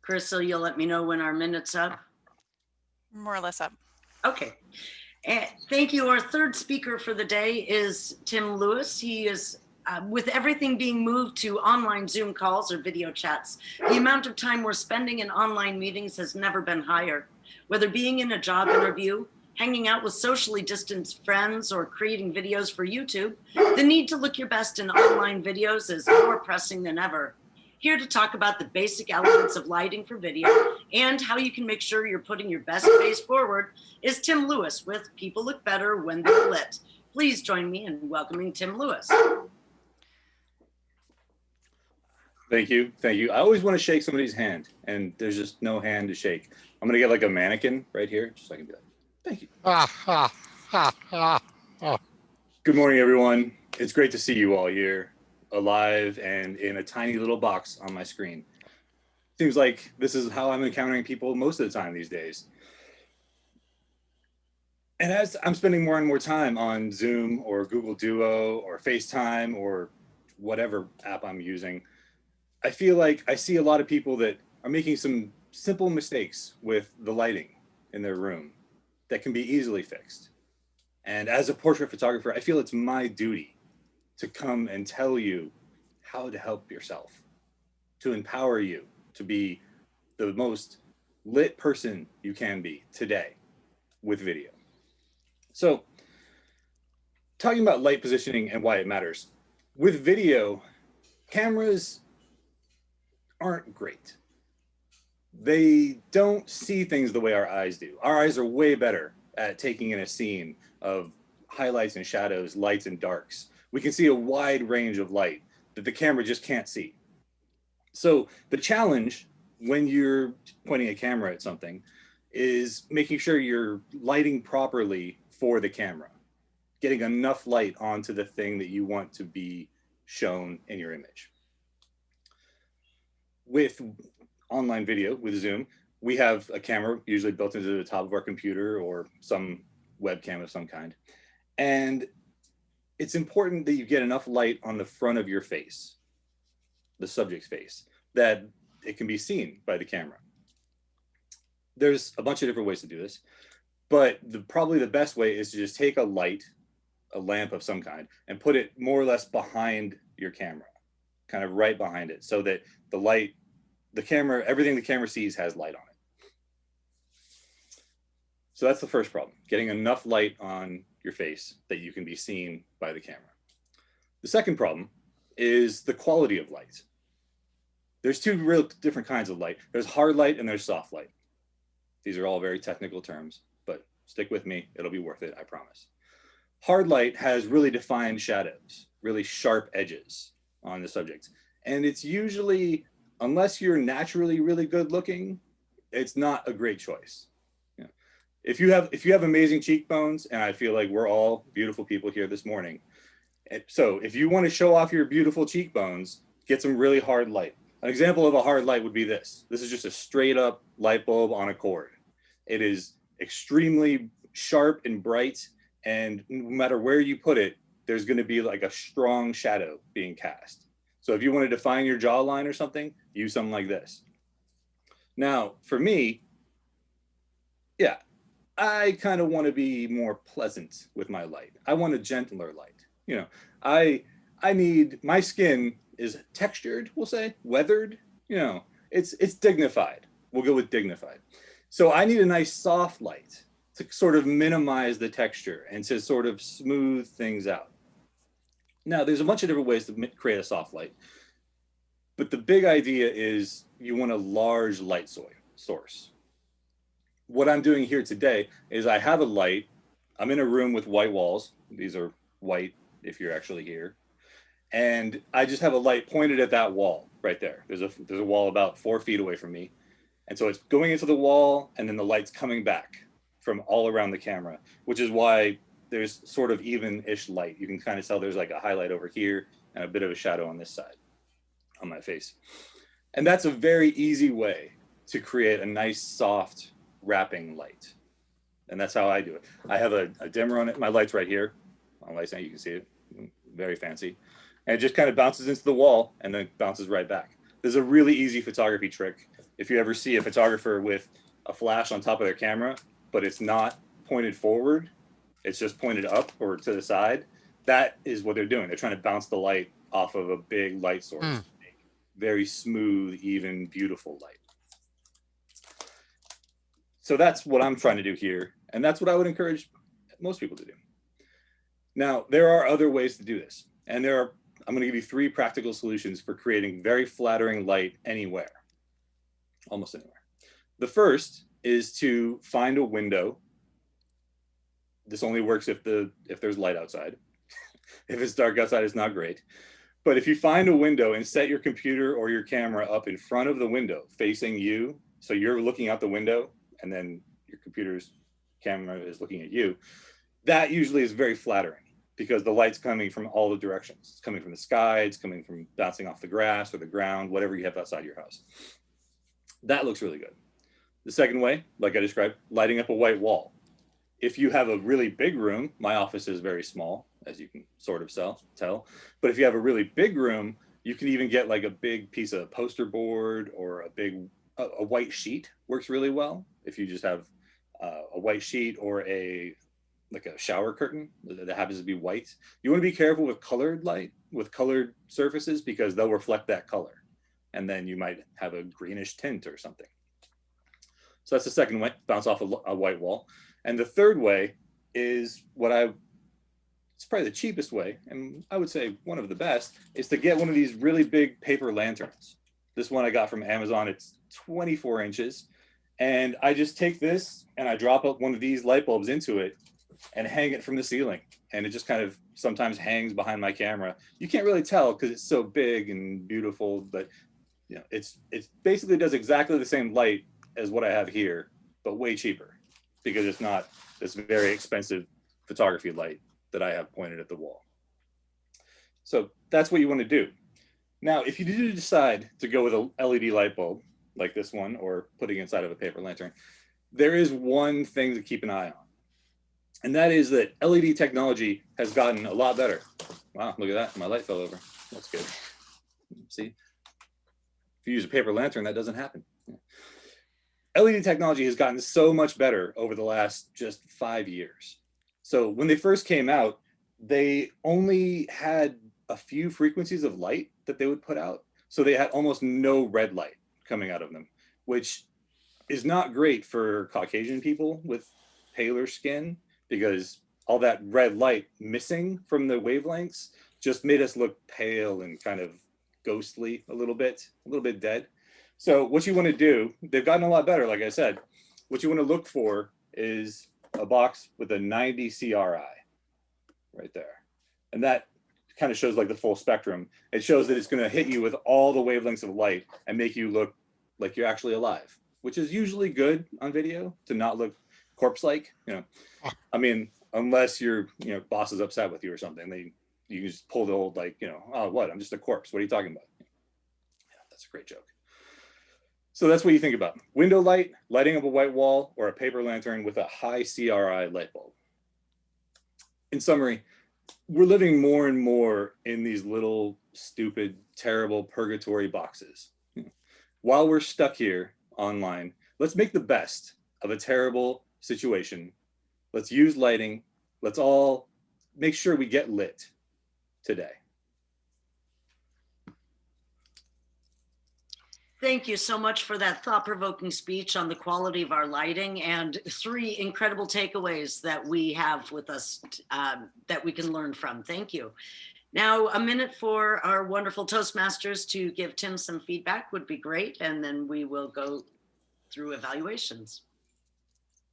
Crystal, you'll let me know when our minute's up. More or less up. Okay. And thank you. Our third speaker for the day is Tim Lewis. He is, with everything being moved to online Zoom calls or video chats, the amount of time we're spending in online meetings has never been higher. Whether being in a job interview, hanging out with socially distanced friends, or creating videos for YouTube, the need to look your best in online videos is more pressing than ever. Here to talk about the basic elements of lighting for video and how you can make sure you're putting your best face forward is Tim Lewis with People Look Better When They're Lit. Please join me in welcoming Tim Lewis. Thank you. Thank you. I always want to shake somebody's hand, and there's just no hand to shake. I'm going to get like a mannequin right here, just so I can be like, thank you. Good morning, everyone. It's great to see you all here, alive and in a tiny little box on my screen. Seems like this is how I'm encountering people most of the time these days. And as I'm spending more and more time on Zoom or Google Duo or FaceTime or whatever app I'm using, I feel like I see a lot of people that are making some simple mistakes with the lighting in their room that can be easily fixed. And as a portrait photographer, I feel it's my duty to come and tell you how to help yourself, to empower you to be the most lit person you can be today with video. So, talking about light positioning and why it matters. With video, cameras aren't great. They don't see things the way our eyes do. Our eyes are way better at taking in a scene of highlights and shadows, lights and darks. We can see a wide range of light that the camera just can't see. So the challenge when you're pointing a camera at something is making sure you're lighting properly for the camera, getting enough light onto the thing that you want to be shown in your image. With online video, with Zoom, we have a camera usually built into the top of our computer or some webcam of some kind. And it's important that you get enough light on the front of your face, the subject's face, that it can be seen by the camera. There's a bunch of different ways to do this, but probably the best way is to just take a light, a lamp of some kind, and put it more or less behind your camera, kind of right behind it, so that the light, the camera, everything the camera sees has light on it. So that's the first problem, getting enough light on your face that you can be seen by the camera. The second problem is the quality of light. There's two real different kinds of light. There's hard light and there's soft light. These are all very technical terms, but stick with me, it'll be worth it, I promise. Hard light has really defined shadows, really sharp edges on the subject. And it's usually, unless you're naturally really good looking, it's not a great choice. If you have amazing cheekbones, and I feel like we're all beautiful people here this morning, so if you want to show off your beautiful cheekbones, get some really hard light. An example of a hard light would be this. This is just a straight up light bulb on a cord. It is extremely sharp and bright, and no matter where you put it, there's going to be like a strong shadow being cast. So if you want to define your jawline or something, use something like this. Now, for me, yeah, I kind of want to be more pleasant with my light. I want a gentler light. You know, I need, my skin is textured, we'll say, weathered. You know, it's dignified. We'll go with dignified. So I need a nice soft light to sort of minimize the texture and to sort of smooth things out. Now, there's a bunch of different ways to create a soft light, but the big idea is you want a large light source. What I'm doing here today is I have a light. I'm in a room with white walls. These are white if you're actually here. And I just have a light pointed at that wall right there. There's a wall about 4 feet away from me. And so it's going into the wall and then the light's coming back from all around the camera, which is why there's sort of even-ish light. You can kind of tell there's like a highlight over here and a bit of a shadow on this side on my face. And that's a very easy way to create a nice soft wrapping light. And that's how I do it. I have a dimmer on it. My light's right here. My light's now, you can see it, very fancy. And it just kind of bounces into the wall and then bounces right back. There's a really easy photography trick if you ever see a photographer with a flash on top of their camera, but it's not pointed forward, it's just pointed up or to the side, that is what they're doing. They're trying to bounce the light off of a big light source. Mm. Very smooth, even, beautiful light. So that's what I'm trying to do here. And that's what I would encourage most people to do. Now, there are other ways to do this. And I'm going to give you 3 practical solutions for creating very flattering light anywhere, almost anywhere. The first is to find a window. This only works if there's light outside. If it's dark outside, it's not great. But if you find a window and set your computer or your camera up in front of the window facing you, so you're looking out the window and then your computer's camera is looking at you, that usually is very flattering because the light's coming from all the directions. It's coming from the sky, it's coming from bouncing off the grass or the ground, whatever you have outside your house. That looks really good. The second way, like I described, lighting up a white wall. If you have a really big room, my office is very small, as you can sort of tell. But if you have a really big room, you can even get like a big piece of poster board or a white sheet works really well. If you just have a white sheet or like a shower curtain that happens to be white. You want to be careful with colored light, with colored surfaces, because they'll reflect that color. And then you might have a greenish tint or something. So that's the second way, bounce off a white wall. And the third way is it's probably the cheapest way, and I would say one of the best, is to get one of these really big paper lanterns. This one I got from Amazon, it's 24 inches. And I just take this and I drop up one of these light bulbs into it and hang it from the ceiling. And it just kind of sometimes hangs behind my camera. You can't really tell because it's so big and beautiful, but you know, it basically does exactly the same light as what I have here, but way cheaper because it's not this very expensive photography light that I have pointed at the wall. So that's what you want to do. Now, if you do decide to go with a LED light bulb like this one or putting it inside of a paper lantern, there is one thing to keep an eye on. And that is that LED technology has gotten a lot better. Wow, look at that. My light fell over. That's good. See? If you use a paper lantern, that doesn't happen. LED technology has gotten so much better over the last just 5 years. So when they first came out, they only had a few frequencies of light that they would put out. So they had almost no red light coming out of them, which is not great for Caucasian people with paler skin because all that red light missing from the wavelengths just made us look pale and kind of ghostly a little bit dead. So what you want to do, they've gotten a lot better, like I said. What you want to look for is a box with a 90 CRI right there. And that kind of shows like the full spectrum. It shows that it's going to hit you with all the wavelengths of light and make you look like you're actually alive, which is usually good on video to not look corpse-like. You know, I mean, unless your boss is upset with you or something, you just pull the old like, oh, what? I'm just a corpse. What are you talking about? Yeah, that's a great joke. So that's what you think about. Window light, lighting up a white wall, or a paper lantern with a high CRI light bulb. In summary, we're living more and more in these little, stupid, terrible purgatory boxes. While we're stuck here online, let's make the best of a terrible situation. Let's use lighting. Let's all make sure we get lit today. Thank you so much for that thought-provoking speech on the quality of our lighting and 3 incredible takeaways that we have with us that we can learn from. Thank you. Now, a minute for our wonderful Toastmasters to give Tim some feedback would be great, and then we will go through evaluations.